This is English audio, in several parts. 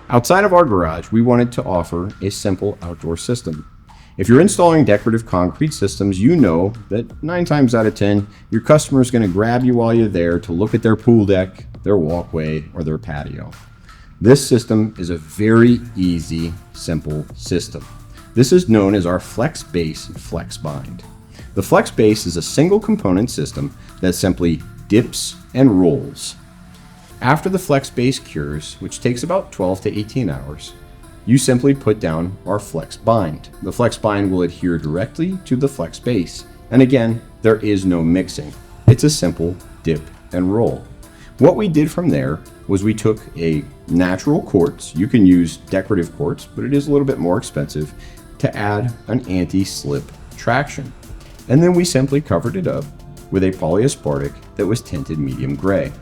Outside of our garage, we wanted to offer a simple outdoor system. If you're installing decorative concrete systems, you know that 9 times out of 10, your customer is going to grab you while you're there to look at their pool deck, their walkway, or their patio. This system is a very easy, simple system. This is known as our Flex Base Flex Bind. The Flex Base is a single component system that simply dips and rolls. After the Flex Base cures, which takes about 12 to 18 hours, you simply put down our Flex Bind. The Flex Bind will adhere directly to the Flex Base. And again, there is no mixing. It's a simple dip and roll. What we did from there was we took a natural quartz. You can use decorative quartz, but it is a little bit more expensive, to add an anti-slip traction. And then we simply covered it up with a polyaspartic that was tinted medium gray.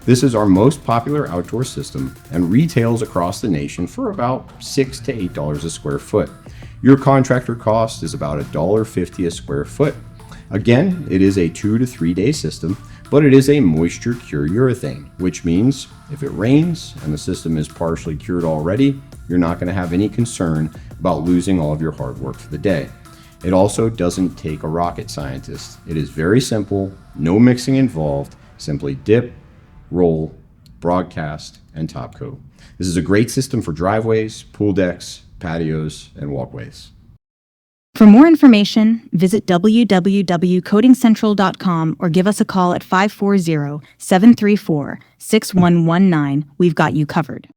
This is our most popular outdoor system and retails across the nation for about $6 to $8 a square foot. Your contractor cost is about $1.50 a square foot. Again, it is a 2 to 3 day system, but it is a moisture cure urethane, which means if it rains and the system is partially cured already, you're not going to have any concern about losing all of your hard work for the day. It also doesn't take a rocket scientist. It is very simple, no mixing involved, simply dip, roll, broadcast, and top coat. This is a great system for driveways, pool decks, patios, and walkways. For more information, visit www.coatingcentral.com or give us a call at 540-734-6119. We've got you covered.